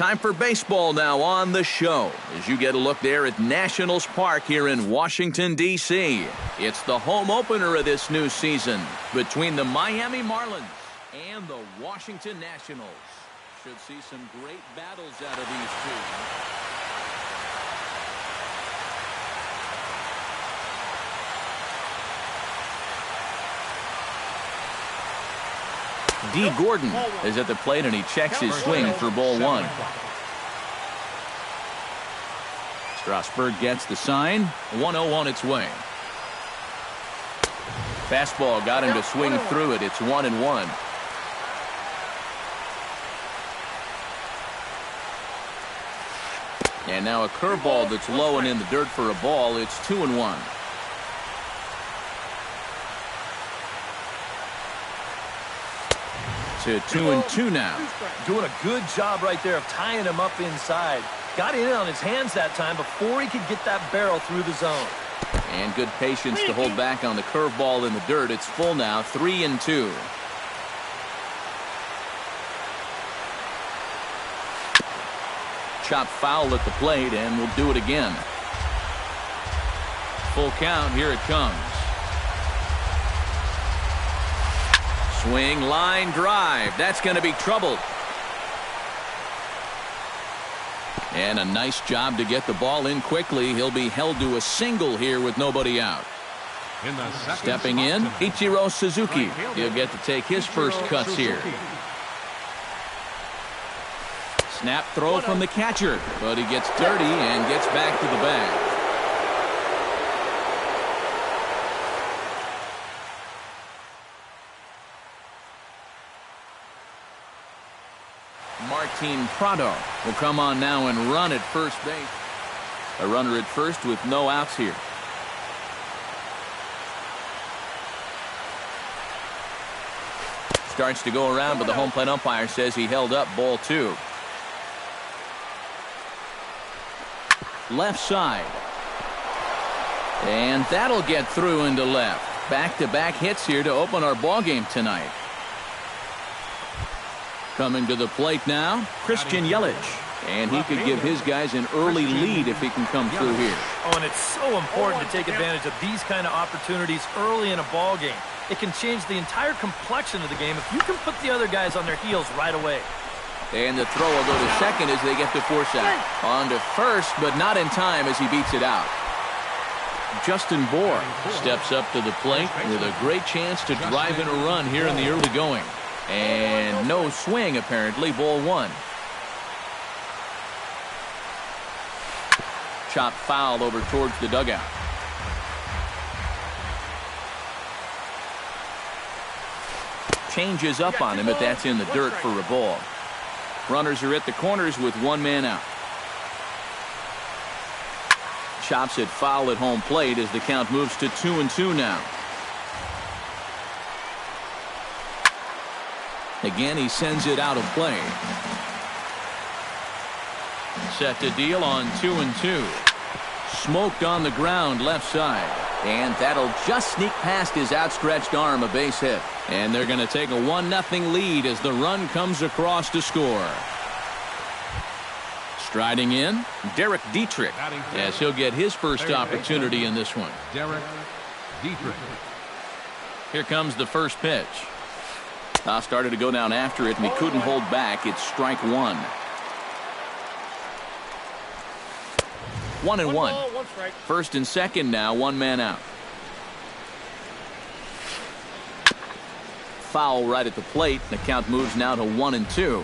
Time for baseball now on the show as you get a look there at Nationals Park here in Washington, D.C. It's the home opener of this new season between the Miami Marlins and the Washington Nationals. Should see some great battles out of these two. D. Gordon is at the plate, and he checks his swing for ball one. Strasburg gets the sign. 1-0 on its way. Fastball got him to swing through it. It's 1-1. And now a curveball that's low and in the dirt for a ball. It's 2-1. To 2-2 now. Doing a good job right there of tying him up inside. Got in on his hands that time before he could get that barrel through the zone. And good patience to hold back on the curveball in the dirt. It's full now, 3-2. Chop foul at the plate, and we'll do it again. Full count, here it comes. Swing, line, drive. That's going to be trouble. And a nice job to get the ball in quickly. He'll be held to a single here with nobody out. Stepping in, Ichiro Suzuki. He'll get to take his first cuts here. Snap throw from the catcher, but he gets dirty and gets back to the bag. Martin Prado will come on now and run at first base. A runner at first with no outs here. Starts to go around, but the home plate umpire says he held up ball two. Left side. And that'll get through into left. Back-to-back hits here to open our ball game tonight. Coming to the plate now, Christian Yelich. And he could give his guys an early lead if he can come through here. Oh, and it's so important to take advantage of these kind of opportunities early in a ball game. It can change the entire complexion of the game if you can put the other guys on their heels right away. And the throw will go to second as they get to Forsythe. On to first, but not in time as he beats it out. Justin Bour steps up to the plate with a great chance to drive in a run here in the early going. And no swing, apparently. Ball one. Chop foul over towards the dugout. Changes up on him, but that's in the dirt for a ball. Runners are at the corners with one man out. Chops it foul at home plate as the count moves to 2-2 now. Again, he sends it out of play. Set to deal on 2-2. Smoked on the ground left side. And that'll just sneak past his outstretched arm, a base hit. And they're going to take a 1-0 lead as the run comes across to score. Striding in, Derek Dietrich, as he'll get his first opportunity in this one. Derek Dietrich. Here comes the first pitch. Started to go down after it, and he couldn't hold back. It's strike one. 1-1. First and second now, one man out. Foul right at the plate. The count moves now to 1-2.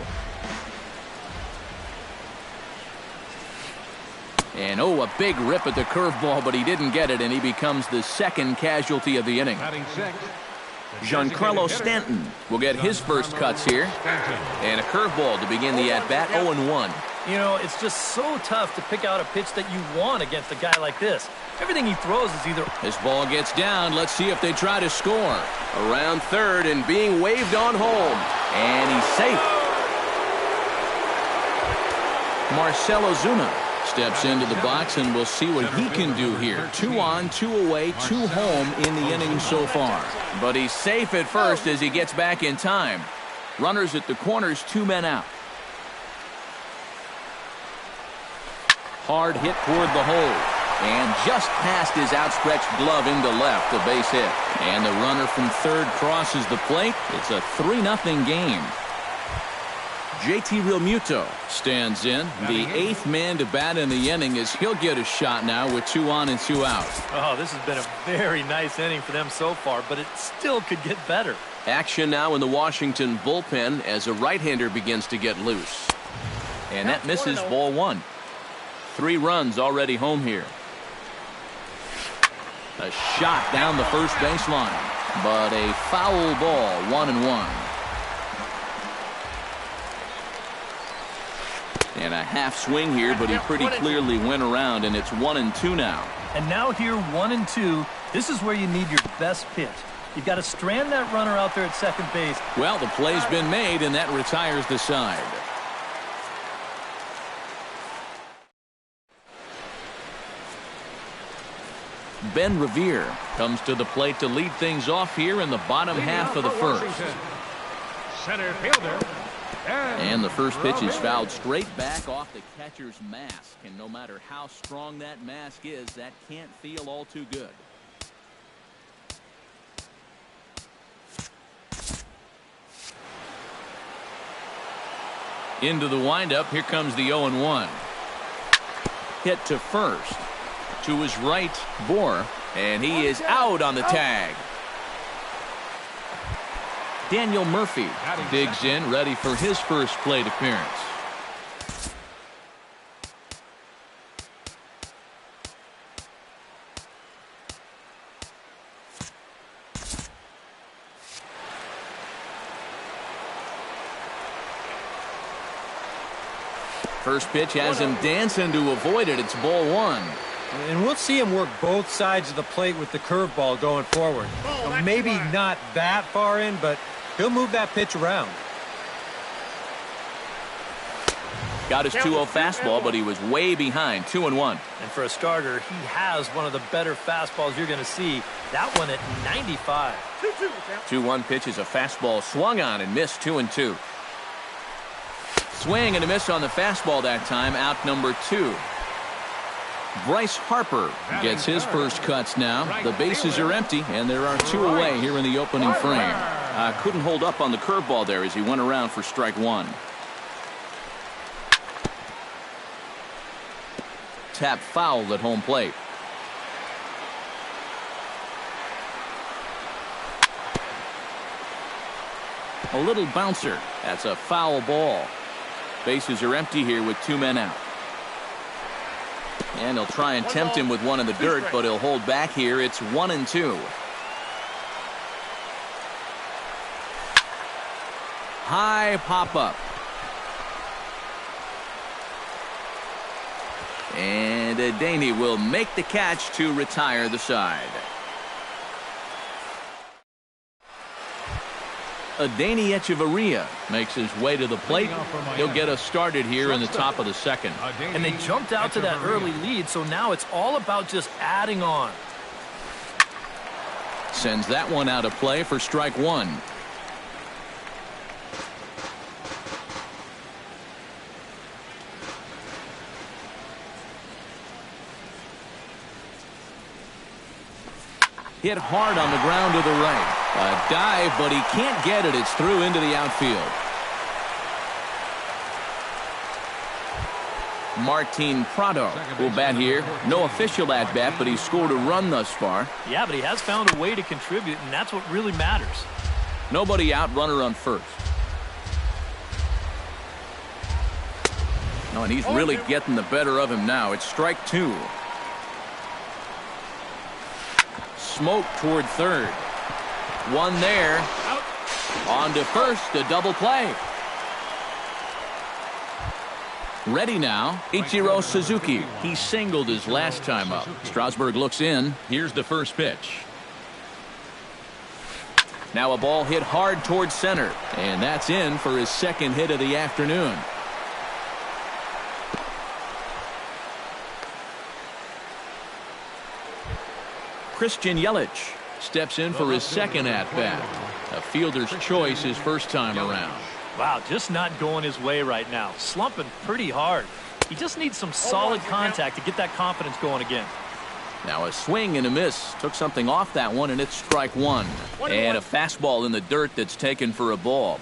And oh, a big rip at the curveball, but he didn't get it, and he becomes the second casualty of the inning. Giancarlo Stanton will get his first cuts here. And a curveball to begin the at-bat, 0-1. You know, it's just so tough to pick out a pitch that you want against a guy like this. Everything he throws is either... This ball gets down. Let's see if they try to score. Around third and being waved on home. And he's safe. Marcell Ozuna steps into the box, and we'll see what he can do here. 2 on, 2 away, 2 home in the inning so far. But he's safe at first as he gets back in time. Runners at the corners, 2 men out. Hard hit toward the hole. And just past his outstretched glove into left, a base hit. And the runner from third crosses the plate. It's a 3-0 game. JT Realmuto stands in. The 8th man to bat in the inning as he'll get a shot now with 2 on and 2 out. Oh, this has been a very nice inning for them so far, but it still could get better. Action now in the Washington bullpen as a right-hander begins to get loose. And that misses, ball 1. 3 runs already home here. A shot down the first baseline, but a foul ball, 1-1. And a half swing here, but he pretty clearly went around, and it's 1-2 now. And now here, 1-2. This is where you need your best pitch. You've got to strand that runner out there at second base. Well, the play's been made, and that retires the side. Ben Revere comes to the plate to lead things off here in the bottom half of the first. Center fielder. And the first pitch is fouled straight back off the catcher's mask. And no matter how strong that mask is, that can't feel all too good. Into the windup. Here comes the 0-1. Hit to first. To his right, Bohr. And he is out on the tag. Daniel Murphy digs in, ready for his first plate appearance. First pitch has him dancing to avoid it. It's ball 1. And we'll see him work both sides of the plate with the curveball going forward. Maybe not that far in, but he'll move that pitch around. Got his 2-0 fastball, but he was way behind. 2-1. And for a starter, he has one of the better fastballs you're going to see. That one at 95. 2-1 pitch is a fastball swung on and missed. 2-2. Swing and a miss on the fastball that time. Out number 2. Bryce Harper gets his first cuts now. The bases are empty, and there are 2 away here in the opening frame. Couldn't hold up on the curveball there as he went around for strike 1. Tap fouled at home plate. A little bouncer. That's a foul ball. Bases are empty here with 2 men out. And he'll try and tempt him with one in the dirt, but he'll hold back here. It's 1-2. High pop-up. And Adeiny will make the catch to retire the side. Adeiny Echeverria makes his way to the plate. He'll get us started here in the top of the second. And they jumped out to that early lead, so now it's all about just adding on. Sends that one out of play for strike 1. Hit hard on the ground to the right. A dive, but he can't get it. It's through into the outfield. Martin Prado will bat here. No official at bat, but he's scored a run thus far. Yeah, but he has found a way to contribute, and that's what really matters. Nobody out, runner on first. No, and he's really getting the better of him now. It's strike 2. Smoke toward third. One there. On to first, a double play. Ready now, Ichiro Suzuki. He singled his last time up. Strasburg looks in. Here's the first pitch. Now a ball hit hard towards center. And that's in for his second hit of the afternoon. Christian Yelich steps in for his second at-bat. A fielder's choice his first time around. Wow, just not going his way right now. Slumping pretty hard. He just needs some solid contact to get that confidence going again. Now a swing and a miss. Took something off that one, and it's strike one. And a fastball in the dirt that's taken for a ball.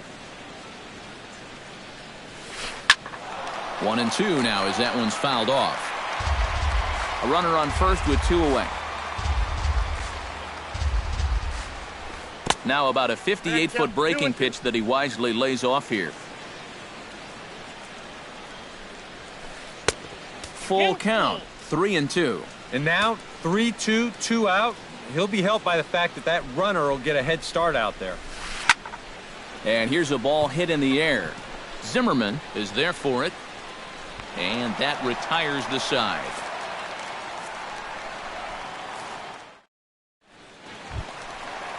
1-2 now as that one's fouled off. A runner on first with 2 away. Now about a 58-foot breaking pitch that he wisely lays off here. Full count, 3-2. And now 3-2, 2 out. He'll be helped by the fact that that runner will get a head start out there. And here's a ball hit in the air. Zimmerman is there for it. And that retires the side.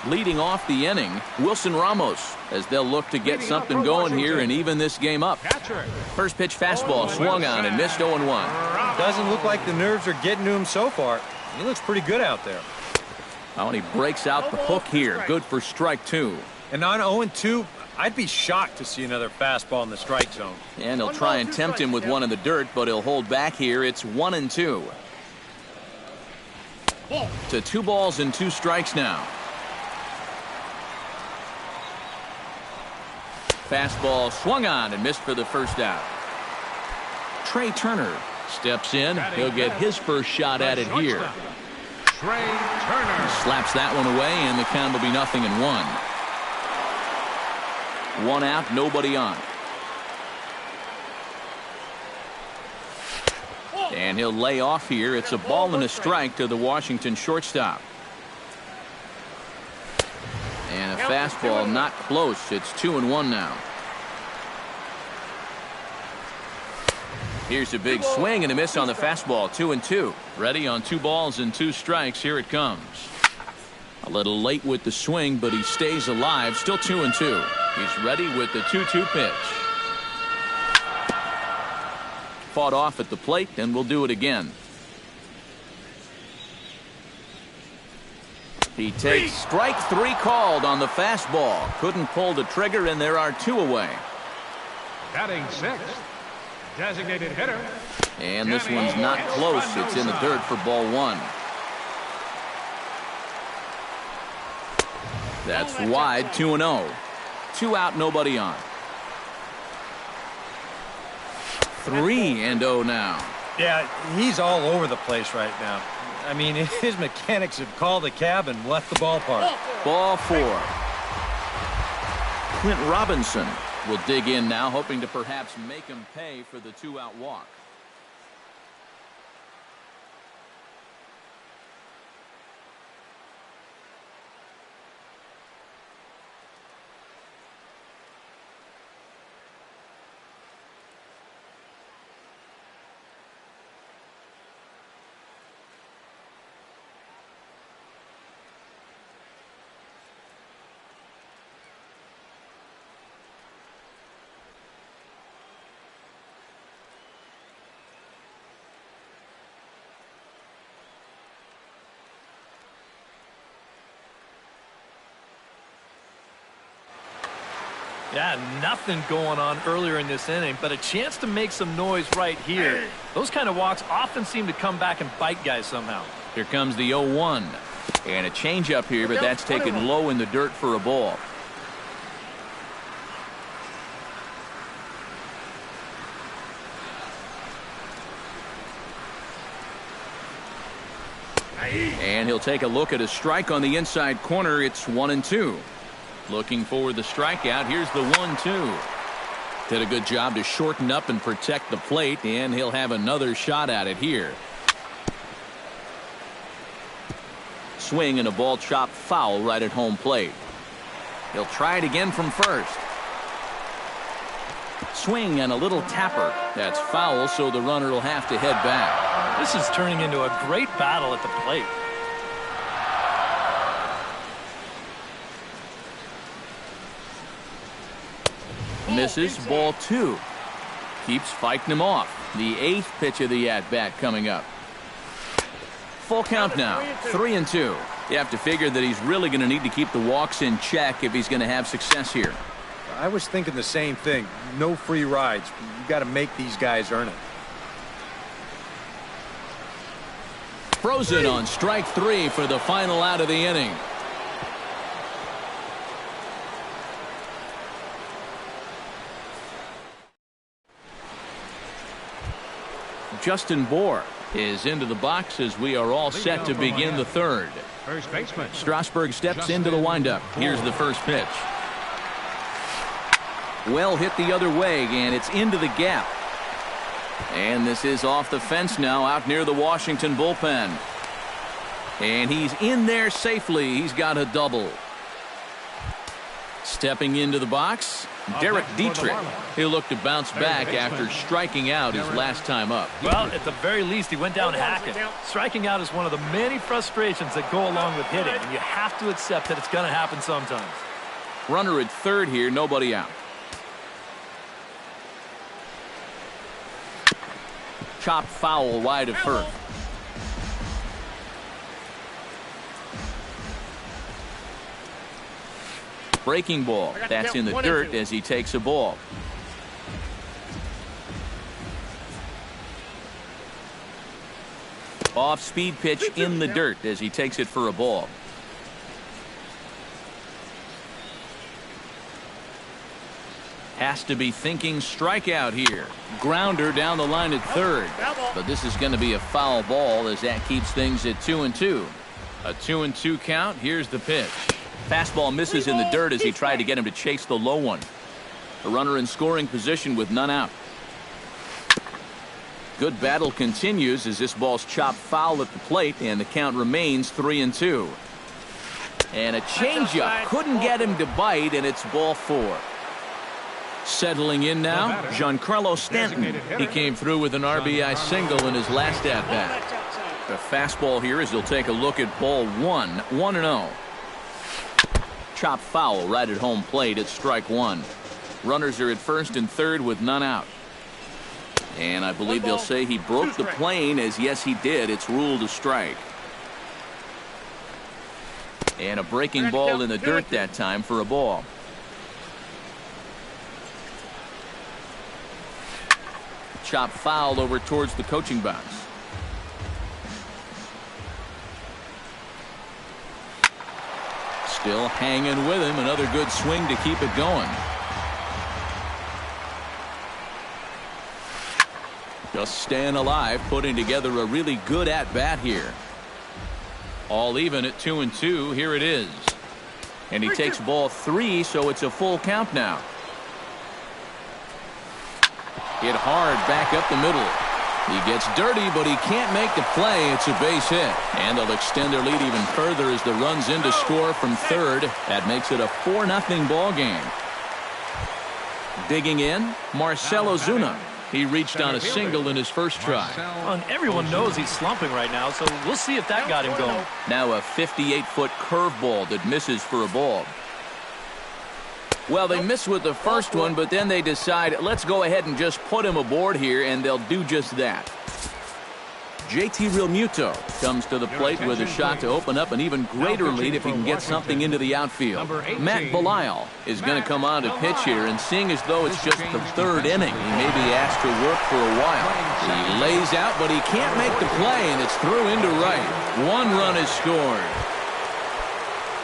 Leading off the inning, Wilson Ramos, as they'll look to get something going here and even this game up. First pitch fastball swung on and missed 0-1. Doesn't look like the nerves are getting to him so far. He looks pretty good out there. Oh, and he breaks out the hook here. Good for strike 2. And on 0-2, I'd be shocked to see another fastball in the strike zone. And they'll try and tempt him with one in the dirt, but he'll hold back here. It's 1-2. To 2 balls and 2 strikes now. Fastball swung on and missed for the first out. Trey Turner steps in. He'll get his first shot at it here. Trey Turner Slaps that one away, and the count will be 0-1. 1 out, nobody on. And he'll lay off here. It's a ball and a strike to the Washington shortstop. And a fastball not close. It's 2-1 now. Here's a big swing and a miss on the fastball. 2-2. Ready on 2 balls and 2 strikes. Here it comes. A little late with the swing, but he stays alive. Still 2-2. He's ready with the 2-2 pitch. Fought off at the plate, and we'll do it again. He takes strike 3 called on the fastball. Couldn't pull the trigger, and there are 2 away. batting 6th. Designated hitter. And this one's not close. It's in the dirt for ball 1. That's wide. 2-0. 2 out, nobody on. 3-0 now. Yeah, he's all over the place right now. I mean, his mechanics have called a cab and left the ballpark. Ball 4. Clint Robinson will dig in now, hoping to perhaps make him pay for the 2-out walk. Yeah, nothing going on earlier in this inning, but a chance to make some noise right here. Those kind of walks often seem to come back and bite guys somehow. Here comes the 0-1. And a changeup here, but that's taken low in the dirt for a ball. And he'll take a look at a strike on the inside corner. It's 1-2. Looking for the strikeout. Here's the 1-2. Did a good job to shorten up and protect the plate, and he'll have another shot at it here. Swing and a ball chopped foul right at home plate. He'll try it again from first. Swing and a little tapper. That's foul, so the runner will have to head back. This is turning into a great battle at the plate. Misses. Ball 2. Keeps fighting him off. The 8th pitch of the at-bat coming up. Full count now. 3-2. You have to figure that he's really going to need to keep the walks in check if he's going to have success here. I was thinking the same thing. No free rides. You got to make these guys earn it. frozen on strike 3 for the final out of the inning. Justin Bour is into the box as we are all set to begin the third. First baseman. Strasburg steps into the windup. Here's the first pitch. Well hit the other way, and it's into the gap. And this is off the fence now, out near the Washington bullpen. And he's in there safely. He's got a double. Stepping into the box, Derek Dietrich. He'll look to bounce back after striking out his last time up. Well, at the very least, he went down hacking. Striking out is one of the many frustrations that go along with hitting, and you have to accept that it's going to happen sometimes. Runner at third here, nobody out. Chopped foul wide of first. Breaking ball. That's in the dirt as he takes a ball. Off-speed pitch in the dirt as he takes it for a ball. Has to be thinking strikeout here. Grounder down the line at third. But this is going to be a foul ball as that keeps things at 2-2. A 2-2 count. Here's the pitch. Fastball misses in the dirt as he tried to get him to chase the low one. A runner in scoring position with none out. Good battle continues as this ball's chopped foul at the plate, and the count remains 3-2. And a changeup couldn't get him to bite, and it's ball 4. Settling in now, Giancarlo Stanton. He came through with an RBI single in his last at-bat. The fastball here as he'll take a look at ball 1, 1-0. Chop foul right at home plate at strike 1. Runners are at first and third with none out. And I believe they'll say he broke the plane, as yes he did. It's ruled a strike. And a breaking ball in the dirt that time for a ball. Chop foul over towards the coaching box. Still hanging with him. Another good swing to keep it going. Just staying alive, putting together a really good at-bat here. All even at 2-2. Here it is. And he takes ball 3, so it's a full count now. Hit hard back up the middle. He gets dirty, but he can't make the play. It's a base hit. And they'll extend their lead even further as the run's in to score from third. That makes it a 4-0 ball game. Digging in, Marcell Ozuna. He reached on a single in his first try. Well, and everyone knows he's slumping right now, so we'll see if that got him going. Now a 58-foot curveball that misses for a ball. Well, they miss with the first one, but then they decide, let's go ahead and just put him aboard here, and they'll do just that. JT Realmuto comes to the plate with a shot to open up an even greater lead if he can get something into the outfield. Matt Belisle is going to come on to pitch here, and seeing as though it's just the third inning, he may be asked to work for a while. He lays out, but he can't make the play, and it's through into right. 1 run is scored.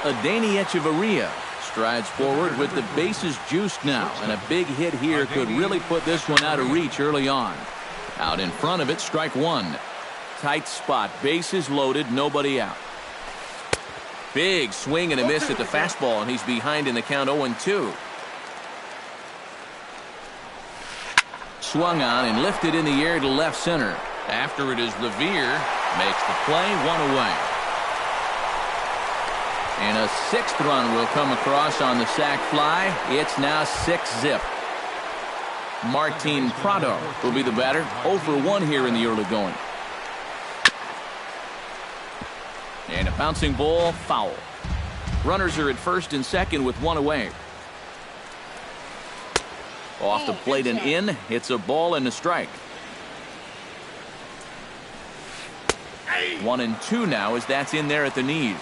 Adeiny Hechavarria strides forward with the bases juiced now, and a big hit here could really put this one out of reach early on. Out in front of it, strike 1. Tight spot, bases loaded, nobody out. Big swing and a miss at the fastball, and he's behind in the count 0-2. Swung on and lifted in the air to left center. After it is Levere, makes the play, 1 away. And a 6th run will come across on the sac fly. It's now 6-zip. Martin Prado will be the batter. 0 for 1 here in the early going. And a bouncing ball, foul. Runners are at first and second with 1 away. Off the plate and in. It's a ball and a strike. 1-2 now as that's in there at the knees.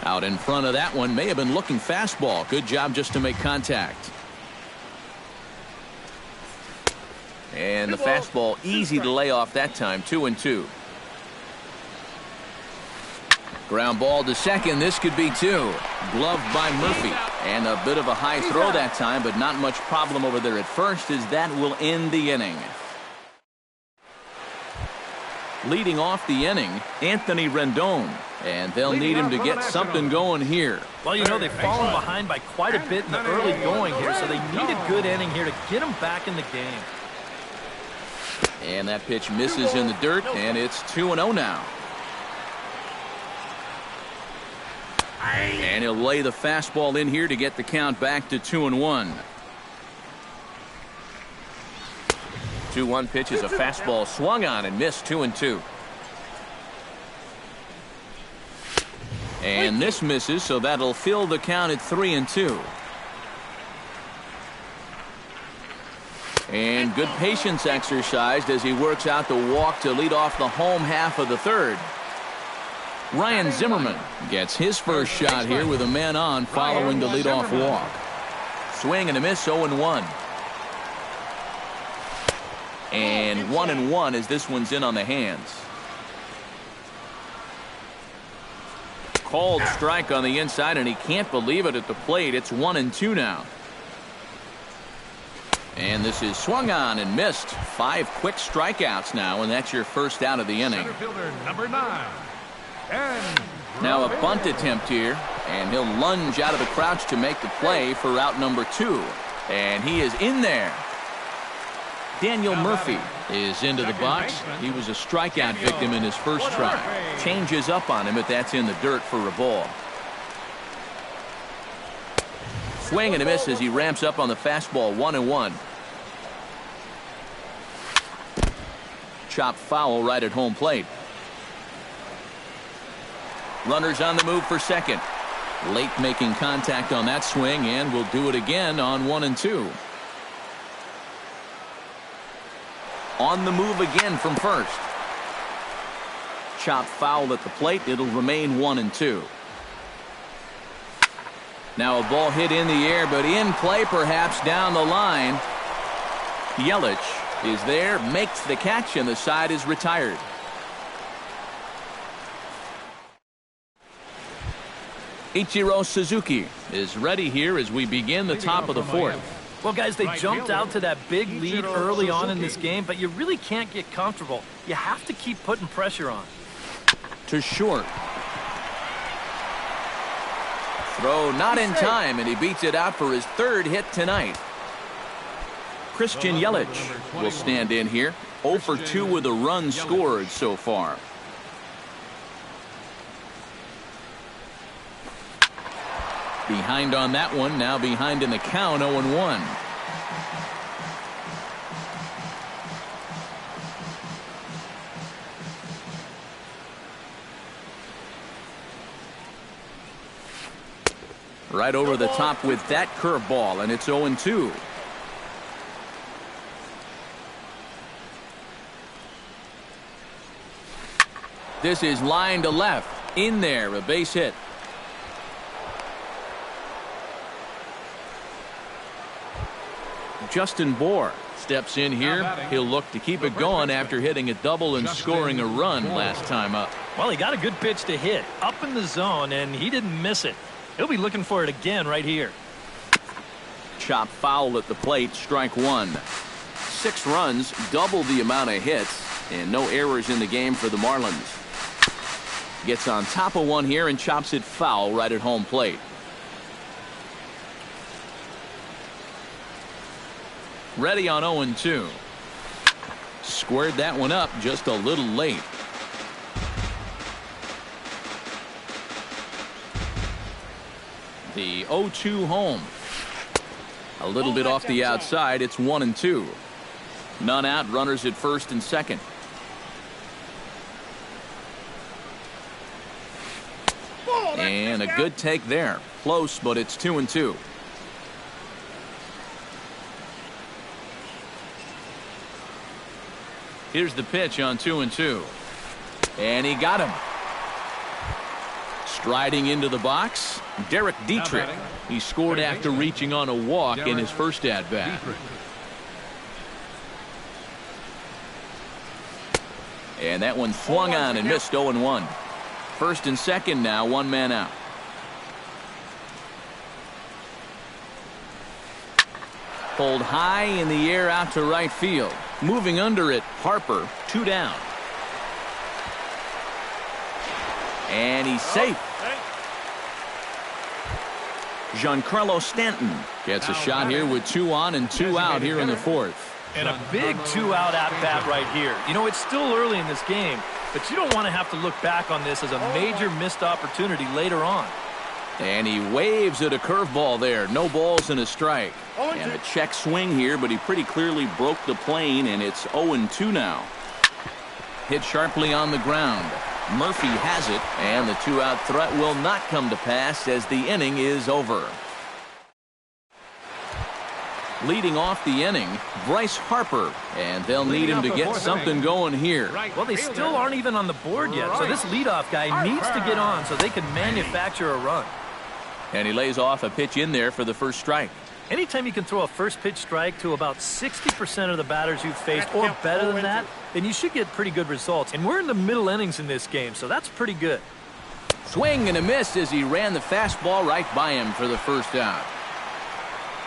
Out in front of that one, may have been looking fastball. Good job just to make contact. And the fastball easy to lay off that time, 2-2. Ground ball to second. This could be two. Gloved by Murphy. And a bit of a high throw that time, but not much problem over there at first, as that will end the inning. Leading off the inning, Anthony Rendon. And they'll need him to get something going here. Well, you know, they've fallen behind by quite a bit in the early going here, so they need a good inning here to get them back in the game. And that pitch misses in the dirt, and it's 2-0 now. And he'll lay the fastball in here to get the count back to 2-1. 2-1 pitch is a fastball swung on and missed, 2-2. And this misses, so that'll fill the count at 3-2. And good patience exercised as he works out the walk to lead off the home half of the third. Ryan Zimmerman gets his first shot here with a man on following the leadoff walk. Swing and a miss, 0-1. And 1-1 as this one's in on the hands. Called strike on the inside, and he can't believe it at the plate. It's 1-2 now. And this is swung on and missed. 5 quick strikeouts now, and that's your first out of the inning. Center fielder number 9. And now a bunt attempt here, and he'll lunge out of the crouch to make the play for out number 2. And he is in there. Daniel Murphy is into the box. He was a strikeout victim in his first try. Changes up on him, but that's in the dirt for a ball. Swing and a miss as he ramps up on the fastball, 1-1. Chop foul right at home plate. Runners on the move for second. Late making contact on that swing, and will do it again on 1-2. On the move again from first. Chop foul at the plate. It'll remain 1-2. Now a ball hit in the air, but in play perhaps down the line. Yelich is there, makes the catch, and the side is retired. Ichiro Suzuki is ready here as we begin the top of the fourth. Well, guys, they jumped out to that big lead early on in this game, but you really can't get comfortable. You have to keep putting pressure on. To short. Throw not in time, and he beats it out for his third hit tonight. Christian Yelich will stand in here. 0 for 2 with a run scored so far. Behind on that one, now behind in the count, 0-1. Right over the top with that curveball, and it's 0-2. This is line to left. In there, a base hit. Justin Bour steps in here. He'll look to keep it going after hitting a double and scoring a run last time up. Well, he got a good pitch to hit up in the zone, and he didn't miss it. He'll be looking for it again right here. Chop foul at the plate, strike 1. 6 runs, double the amount of hits, and no errors in the game for the Marlins. Gets on top of one here and chops it foul right at home plate. Ready on 0-2. Squared that one up just a little late. The 0-2 home. A little bit off the outside. It's 1-2. None out. Runners at first and second. And a good take there. Close, but it's 2-2. Here's the pitch on 2-2. And he got him. Striding into the box, Derek Dietrich. He scored after reaching on a walk in his first at-bat. And that one swung on and missed 0-1. First and second now, one man out. Pulled high in the air out to right field. Moving under it, Harper, 2 down. And he's safe. Giancarlo Stanton gets a shot here with 2 on and 2 out here in the fourth. And a big 2-out at-bat right here. You know, it's still early in this game, but you don't want to have to look back on this as a major missed opportunity later on. And he waves at a curveball there. No balls and a strike. And a check swing here, but he pretty clearly broke the plane, and it's 0-2 now. Hit sharply on the ground. Murphy has it, and the 2-out threat will not come to pass as the inning is over. Leading off the inning, Bryce Harper, and they'll need him to get something going here. Well, they still aren't even on the board yet, so this leadoff guy needs to get on so they can manufacture a run. And he lays off a pitch in there for the first strike. Anytime you can throw a first pitch strike to about 60% of the batters you've faced or better than that, then you should get pretty good results. And we're in the middle innings in this game, so that's pretty good. Swing and a miss as he ran the fastball right by him for the first out.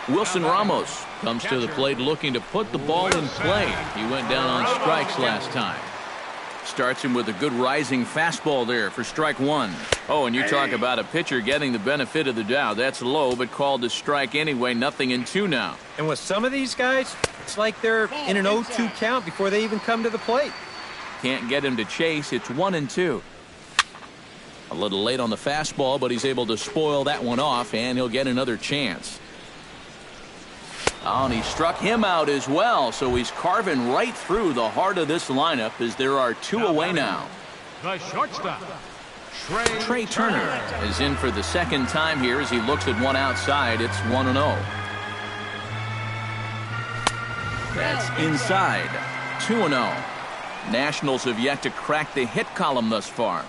Wilson Ramos comes to the plate looking to put the ball in play. He went down on strikes last time. Starts him with a good rising fastball there for strike 1. Oh, and you talk about a pitcher getting the benefit of the doubt. That's low, but called a strike anyway. 0-2 now. And with some of these guys, it's like they're in an 0-2 count before they even come to the plate. Can't get him to chase. It's 1-2. A little late on the fastball, but he's able to spoil that one off, and he'll get another chance. Oh, and he struck him out as well, so he's carving right through the heart of this lineup as there are 2 away now. The shortstop, Trey Turner is in for the second time here as he looks at one outside. It's 1-0. That's inside. 2-0. Nationals have yet to crack the hit column thus far.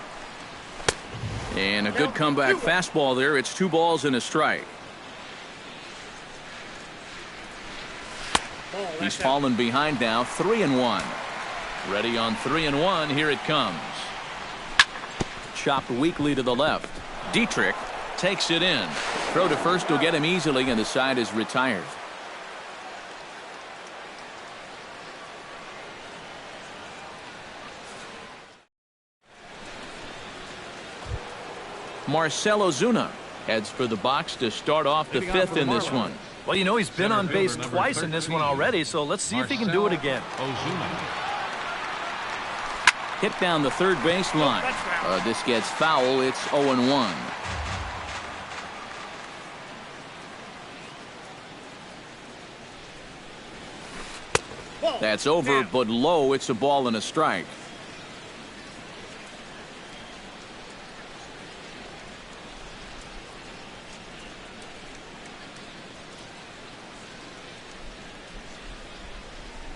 And a good comeback fastball there. It's 2 balls and a strike. He's fallen behind now, 3-1. Ready on 3-1. Here it comes. Chopped weakly to the left. Dietrich takes it in. Throw to first will get him easily, and the side is retired. Marcell Ozuna heads for the box to start off the 5th in this one. Well, you know, he's been on base twice in this one already, so let's see if he can do it again. Hit down the third base line. This gets foul. It's 0-1. That's over, but low. It's a ball and a strike.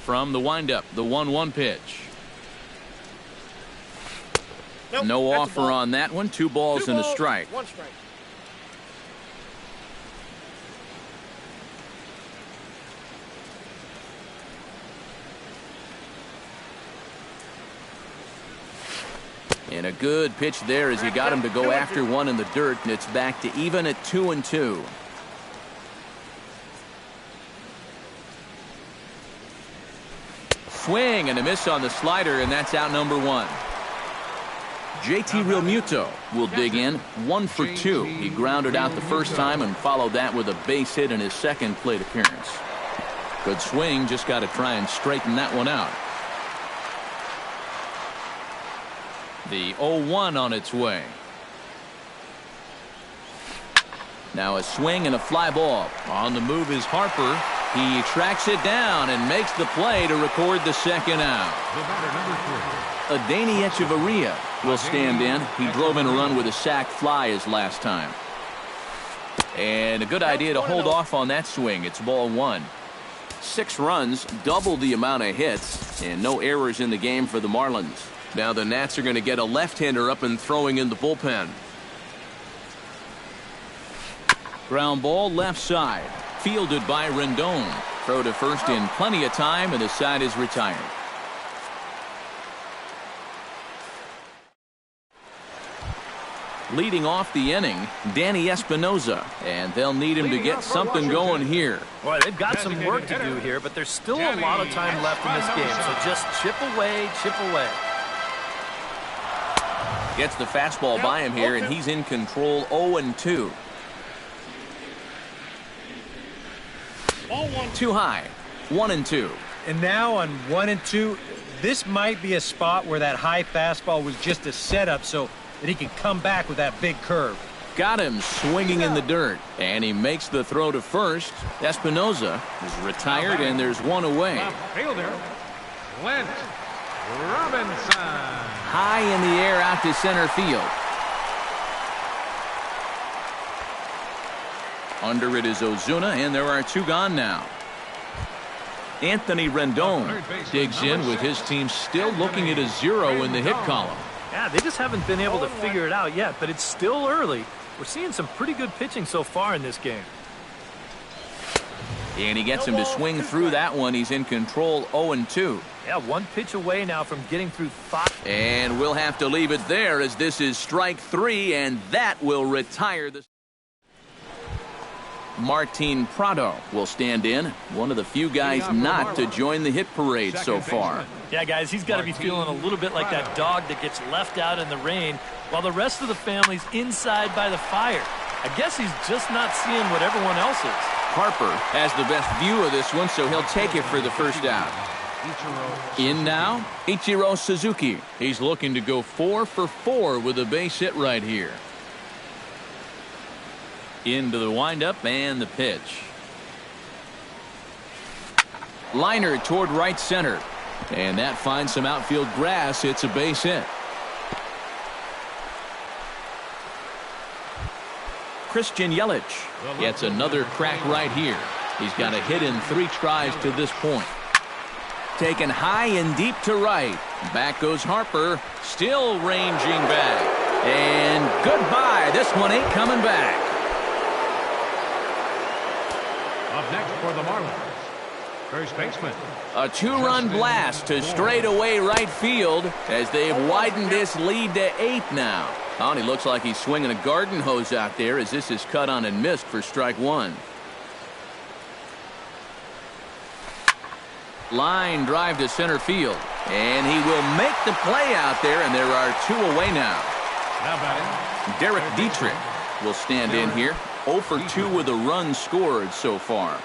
From the windup, the 1-1 pitch. No offer on that one. 2 balls and a strike. 1 strike. And a good pitch there as he got him to go after one in the dirt, and it's back to even at 2-2. Swing and a miss on the slider, and that's out number 1. JT Realmuto will dig in, 1 for 2. He grounded out the first time and followed that with a base hit in his second plate appearance. Good swing, just got to try and straighten that one out. The 0-1 on its way. Now a swing and a fly ball. On the move is Harper. He tracks it down and makes the play to record the second out. Adeiny Hechavarria will stand in. He drove in a run with a sac fly his last time. And a good idea to hold off on that swing. It's ball 1. 6 runs, double the amount of hits, and no errors in the game for the Marlins. Now the Nats are going to get a left-hander up and throwing in the bullpen. Ground ball left side. Fielded by Rendon. Throw to first in plenty of time, and the side is retired. Leading off the inning, Danny Espinoza, and they'll need him to get something going here. Boy, they've got some work to do here, but there's still a lot of time left in this game, so just chip away, chip away. Gets the fastball by him here, and he's in control 0-2. Too high, 1-2. And now on 1-2, this might be a spot where that high fastball was just a setup so that he can come back with that big curve. Got him swinging in the dirt, and he makes the throw to first. Espinoza is retired, and there's one away. Fielder, Clint Robinson. High in the air out to center field. Under it is Ozuna, and there are two gone now. Anthony Rendon digs in with his team still looking at a 0 in the hit column. Yeah, they just haven't been able to figure it out yet, but it's still early. We're seeing some pretty good pitching so far in this game. And he gets him to swing through that one. He's in control 0-2. Yeah, one pitch away now from getting through 5. And we'll have to leave it there as this is strike 3, and that will retire the... Martin Prado will stand in, one of the few guys not to join the hit parade so far. Yeah, guys, he's got to be feeling a little bit like that dog that gets left out in the rain while the rest of the family's inside by the fire. I guess he's just not seeing what everyone else is. Harper has the best view of this one, so he'll take it for the first out. In now, Ichiro Suzuki. He's looking to go 4 for 4 with a base hit right here. Into the windup and the pitch. Liner toward right center. And that finds some outfield grass. It's a base hit. Christian Yelich gets another crack right here. He's got a hit in 3 tries to this point. Taken high and deep to right. Back goes Harper. Still ranging back. And goodbye. This one ain't coming back. Up next for the Marlins, first baseman. A 2-run blast to straightaway right field as they've widened this lead to 8 now. Oh, and he looks like he's swinging a garden hose out there as this is cut on and missed for strike 1. Line drive to center field. And he will make the play out there, and there are 2 away now. Now batting, Derek Dietrich will stand in here. 0 for 2 with a run scored so far.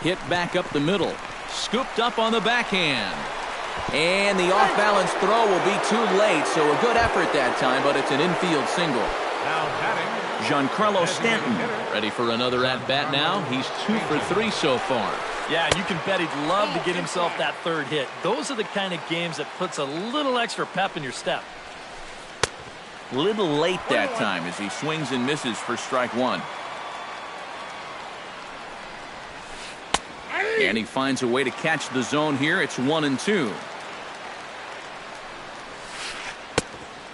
Hit back up the middle. Scooped up on the backhand. And the off-balance throw will be too late, so a good effort that time, but it's an infield single. now batting, Giancarlo Stanton ready for another at-bat now. He's 2 for 3 so far. Yeah, and you can bet he'd love to get himself that 3rd hit. Those are the kind of games that puts a little extra pep in your step. Little late that time as he swings and misses for strike 1. And he finds a way to catch the zone here. It's 1-2.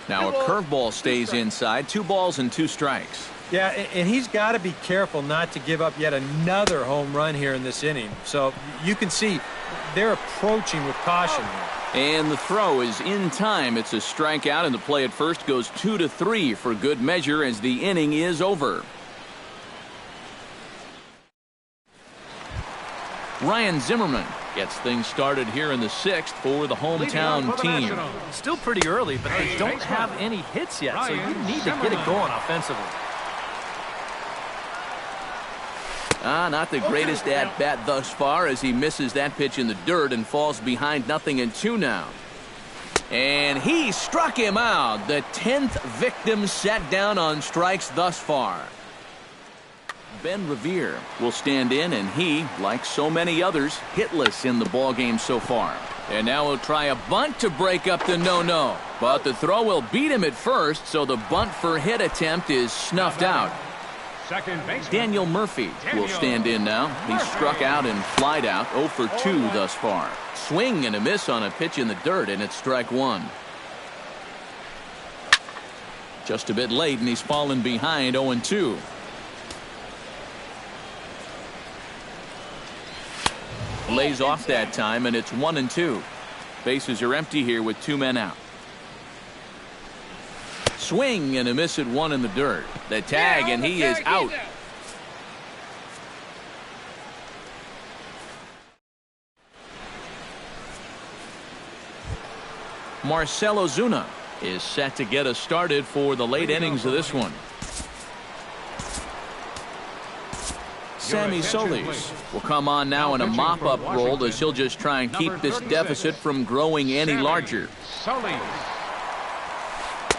Now a curveball stays inside. 2 balls and 2 strikes. Yeah, and he's got to be careful not to give up yet another home run here in this inning. So you can see they're approaching with caution here. And the throw is in time. It's a strikeout, and the play at first goes 2-3 for good measure as the inning is over. Ryan Zimmerman gets things started here in the 6th for the hometown team. Still pretty early, but they don't have any hits yet, so you need to get it going offensively. Not the greatest at-bat thus far as he misses that pitch in the dirt and falls behind 0-2 now. And he struck him out. The 10th victim set down on strikes thus far. Ben Revere will stand in, and he, like so many others, hitless in the ballgame so far. And now he'll try a bunt to break up the no-no. But the throw will beat him at first, so the bunt for hit attempt is snuffed out. second baseman, Daniel Murphy will stand in now. He struck out and flied out, 0 for 2 thus far. Swing and a miss on a pitch in the dirt, and it's strike 1. Just a bit late, and he's fallen behind 0-2. Lays off that time, and it's 1-2. Bases are empty here with 2 men out. Swing and a miss at 1 in the dirt. The tag, and he is out. Marcell Ozuna is set to get us started for the late innings of this one. Sammy Solis will come on now in a mop-up role as he'll just try and keep this deficit from growing any larger.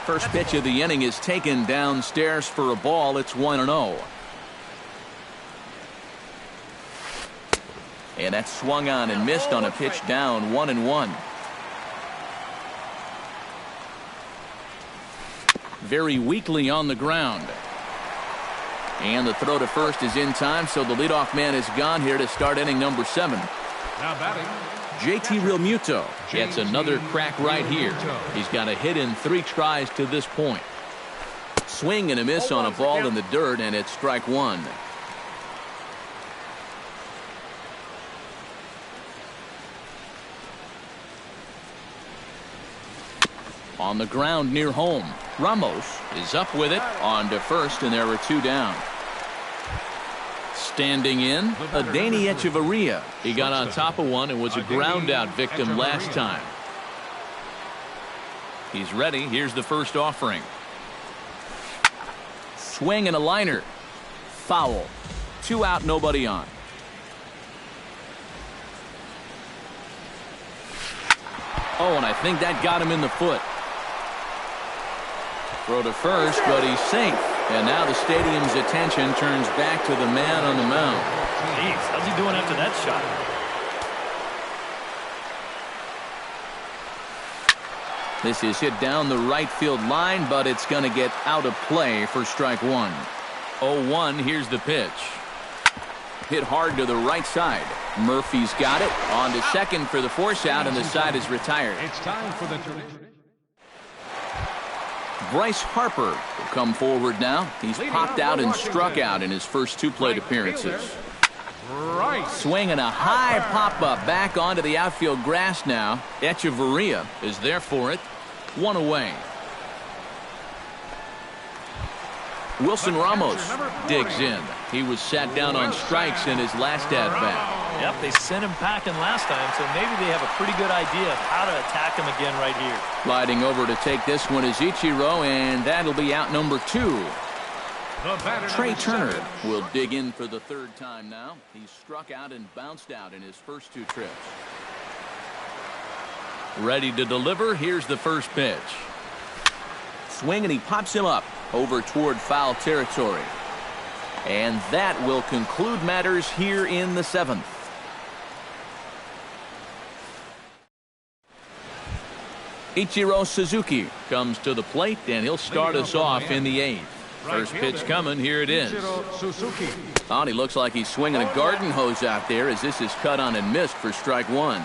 First pitch of the inning is taken downstairs for a ball. It's 1-0. And that's swung on and missed on a pitch down, 1-1. Very weakly on the ground. And the throw to first is in time, so the leadoff man is gone here to start inning number 7. Now batting, JT Realmuto gets another crack right here. He's got a hit in 3 tries to this point. Swing and a miss on a ball in the dirt, and it's strike 1. On the ground near home, Ramos is up with it on to first, and there are 2 down. Standing in, Adeiny Hechavarria. He got on top of one and was a ground out victim last time. He's ready. Here's the first offering. Swing and a liner. Foul. 2 out, nobody on. Oh, and I think that got him in the foot. Throw to first, but he's safe. And now the stadium's attention turns back to the man on the mound. Jeez, how's he doing after that shot? This is hit down the right field line, but it's going to get out of play for strike 1. 0-1, here's the pitch. Hit hard to the right side. Murphy's got it. On to second for the force out, and the side is retired. it's time for the tradition. Bryce Harper will come forward now. He's popped out and struck out in his first 2 plate appearances. Right. Swinging a high pop-up back onto the outfield grass now. Hechavarria is there for it. 1 away. Wilson Ramos digs in. He was sat down on strikes in his last at-bat. Yep, they sent him packing last time, so maybe they have a pretty good idea of how to attack him again right here. Sliding over to take this one is Ichiro, and that'll be out number 2. Trey Turner will dig in for the 3rd time now. He's struck out and bounced out in his first 2 trips. Ready to deliver. Here's the first pitch. Swing, and he pops him up over toward foul territory. And that will conclude matters here in the 7th. Ichiro Suzuki comes to the plate, and he'll start us off in the 8th. First pitch coming. Here it is. Oh, he looks like he's swinging a garden hose out there as this is cut on and missed for strike 1.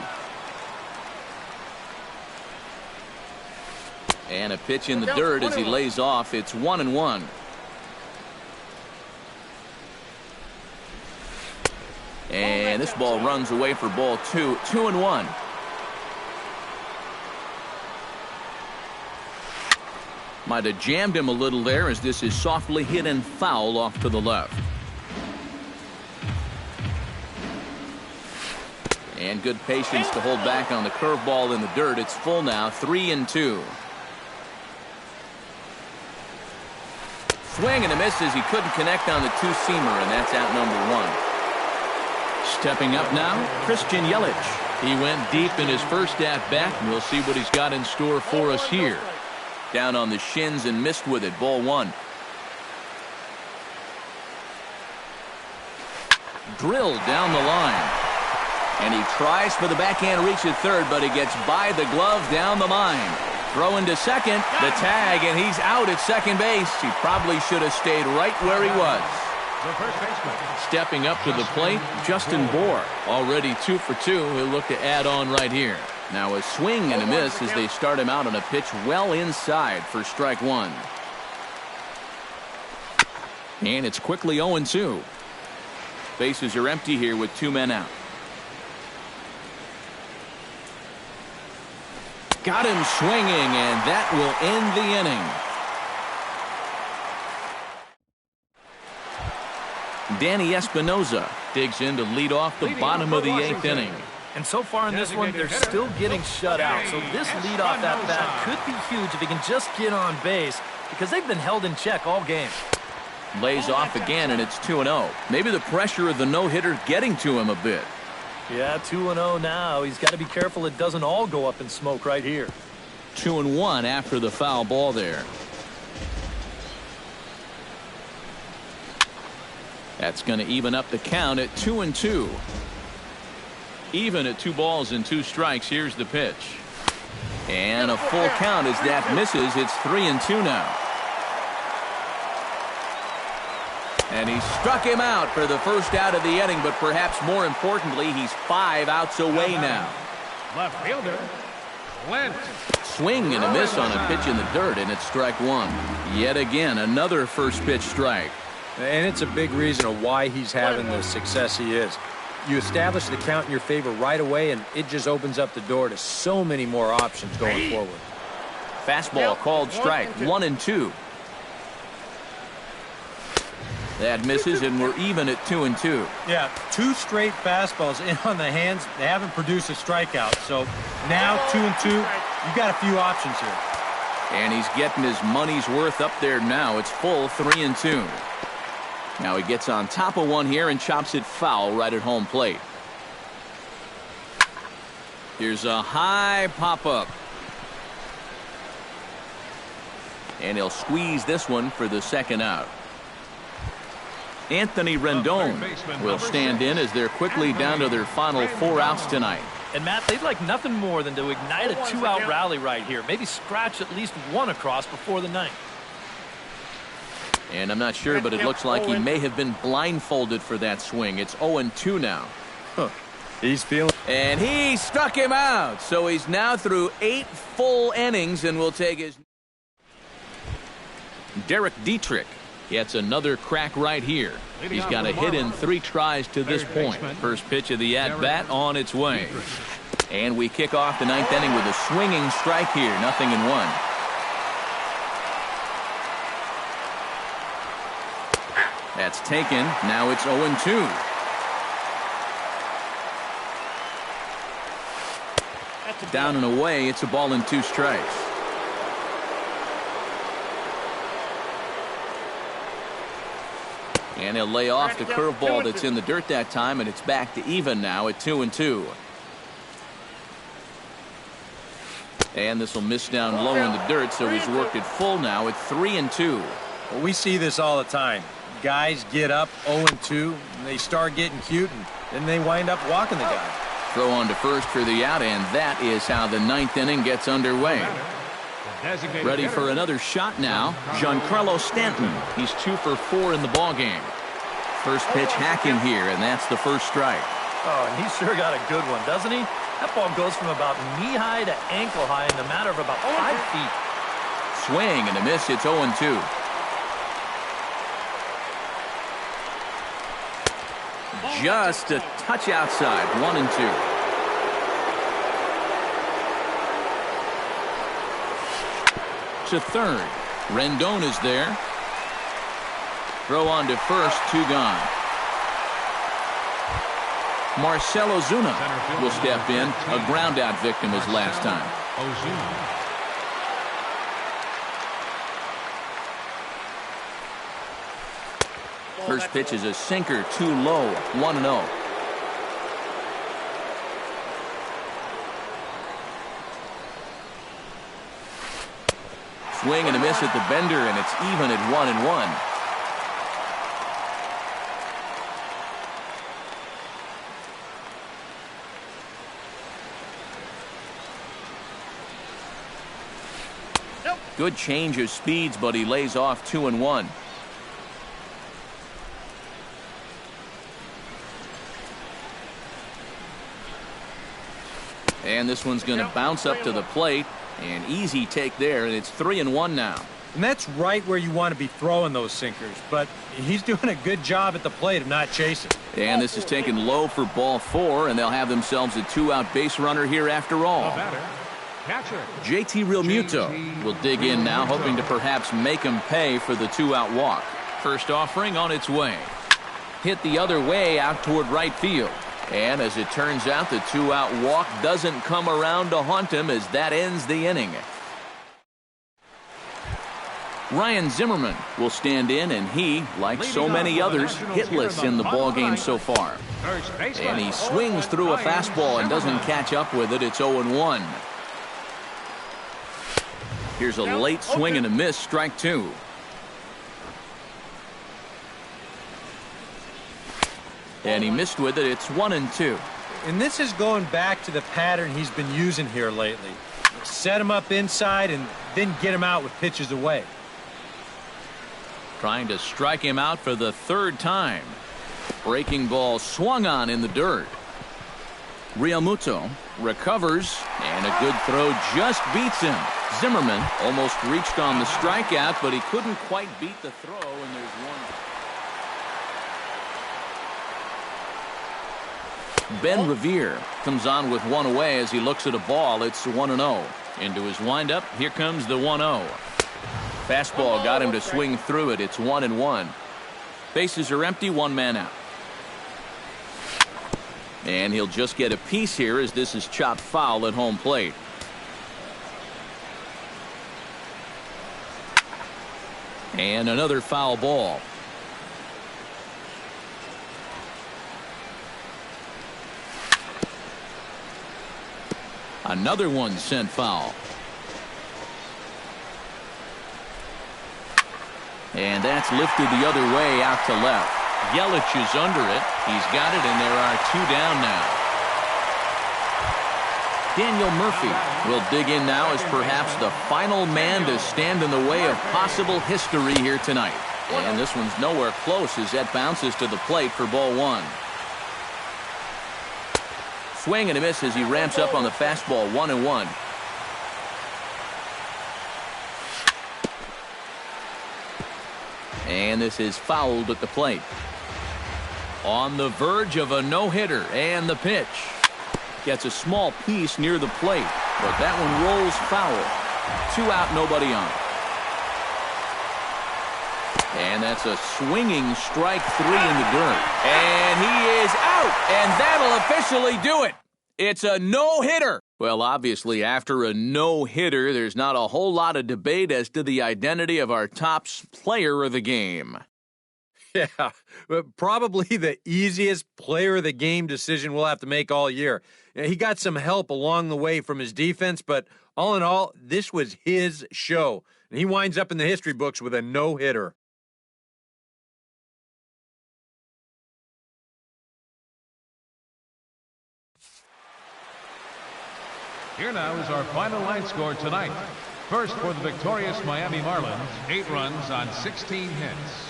And a pitch in the dirt as he lays off. It's 1-1. And this ball runs away for ball 2. 2-1. Might have jammed him a little there as this is softly hit and foul off to the left. And good patience to hold back on the curveball in the dirt. It's full now. 3-2. Swing and a miss as he couldn't connect on the 2-seamer, and that's out number 1. Stepping up now, Christian Yelich. He went deep in his first at-bat, and we'll see what he's got in store for us here. Down on the shins and missed with it. Ball 1. Drilled down the line. And he tries for the backhand reach at third, but he gets by the glove down the line. Throwing to second, the tag, and he's out at second base. He probably should have stayed right where he was. Stepping up to the plate, Justin Bour, already 2 for 2. He'll look to add on right here. Now a swing and a miss as they start him out on a pitch well inside for strike 1. And it's quickly 0-2. Bases are empty here with 2 men out. got him swinging, and that will end the inning. Danny Espinoza digs in to lead off the bottom of the 8th inning. And so far in this one, they're still getting shut out. So this leadoff at bat could be huge if he can just get on base, because they've been held in check all game. Lays off again, and it's 2-0. Maybe the pressure of the no-hitter getting to him a bit. Yeah, 2-0 now. He's got to be careful it doesn't all go up in smoke right here. 2-1 after the foul ball there. That's going to even up the count at 2-2. Even at 2 balls and 2 strikes. Here's the pitch. And a full count as that misses. It's 3-2 now. And he struck him out for the first out of the inning, but perhaps more importantly, he's 5 outs away now. Left fielder, Lent. Swing and a miss on a pitch in the dirt, and it's strike 1. Yet again, another first pitch strike. And it's a big reason of why he's having the success he is. You establish the count in your favor right away, and it just opens up the door to so many more options going forward. Fastball called strike 1-2. That misses, and we're even at 2-2. Yeah, 2 straight fastballs in on the hands. They haven't produced a strikeout. So now 2-2, you got a few options here. And he's getting his money's worth up there now. It's full 3-2. Now he gets on top of one here and chops it foul right at home plate. Here's a high pop-up. And he'll squeeze this one for the second out. Anthony Rendon will stand in as they're quickly down to their final 4 outs tonight. And, Matt, they'd like nothing more than to ignite a 2-out rally right here. Maybe scratch at least 1 across before the 9th. And I'm not sure, but it looks like he may have been blindfolded for that swing. It's 0-2 now. He's feeling. And he struck him out. So he's now through 8 full innings and will take his. Derek Dietrich gets another crack right here. He's got a hit in 3 tries to this point. First pitch of the at-bat on its way. And we kick off the 9th inning with a swinging strike here. 0-1. That's taken. Now it's 0-2. Down and away. It's a ball and 2 strikes. And he'll lay off the curveball that's in the dirt that time, and it's back to even now at 2-2. And this will miss down low in the dirt, so he's worked it full now at 3-2. Well, we see this all the time. Guys get up 0-2, and they start getting cute, and then they wind up walking the guy. Throw on to first for the out, and that is how the 9th inning gets underway. Ready for another shot now, Giancarlo Stanton. He's 2 for 4 in the ballgame. First pitch hacking here, and that's the first strike. Oh, and he's sure got a good one, doesn't he? That ball goes from about knee-high to ankle-high in the matter of about 5 feet. Swing and a miss. It's 0-2. Just a touch outside. 1-2. To third. Rendon is there. Throw on to first. 2 gone. Marcell Ozuna will step in. A ground out victim his last time. First pitch is a sinker, too low. 1-0. Swing and a miss at the bender, and it's even at 1-1. Good change of speeds, but he lays off 2-1. And this one's going to bounce up to the plate. An easy take there, and it's 3-1 now. And that's right where you want to be throwing those sinkers. But he's doing a good job at the plate of not chasing. And this is taken low for ball 4, and they'll have themselves a 2-out base runner here after all. Catcher. JT Realmuto will dig in now, hoping to perhaps make him pay for the two-out walk. First offering on its way. Hit the other way out toward right field. And as it turns out, the two-out walk doesn't come around to haunt him as that ends the inning. Ryan Zimmerman will stand in, and he, like so many others, hitless in the ballgame so far. And he swings through a fastball and doesn't catch up with it. It's 0-1. Here's a late swing and a miss, strike two. And he missed with it. It's 1-2. And this is going back to the pattern he's been using here lately. Set him up inside and then get him out with pitches away. Trying to strike him out for the third time. Breaking ball swung on in the dirt. Realmuto recovers, and a good throw just beats him. Zimmerman almost reached on the strikeout, but he couldn't quite beat the throw, and there's one. Ben Revere comes on with one away as he looks at a ball. It's 1-0. Into his windup, here comes the 1-0. Fastball got him to swing through it. It's 1-1. Bases are empty, one man out. And he'll just get a piece here as this is chopped foul at home plate. And another foul ball. Another one sent foul. And that's lifted the other way out to left. Yelich is under it. He's got it, and there are two down now. Daniel Murphy will dig in now as perhaps the final man to stand in the way of possible history here tonight. And this one's nowhere close as that bounces to the plate for ball one. Swing and a miss as he ramps up on the fastball. 1-1. And this is fouled at the plate. On the verge of a no-hitter, and the pitch. Gets a small piece near the plate, but that one rolls foul. 2 out, nobody on. And that's a swinging strike 3 in the dirt. And he is out, and that'll officially do it. It's a no-hitter. Well, obviously, after a no-hitter, there's not a whole lot of debate as to the identity of our top player of the game. Yeah, but probably the easiest player of the game decision we'll have to make all year. He got some help along the way from his defense, but all in all, this was his show. And he winds up in the history books with a no-hitter. Here now is our final line score tonight. First for the victorious Miami Marlins, 8 runs on 16 hits.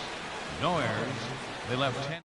No errors. They left 10.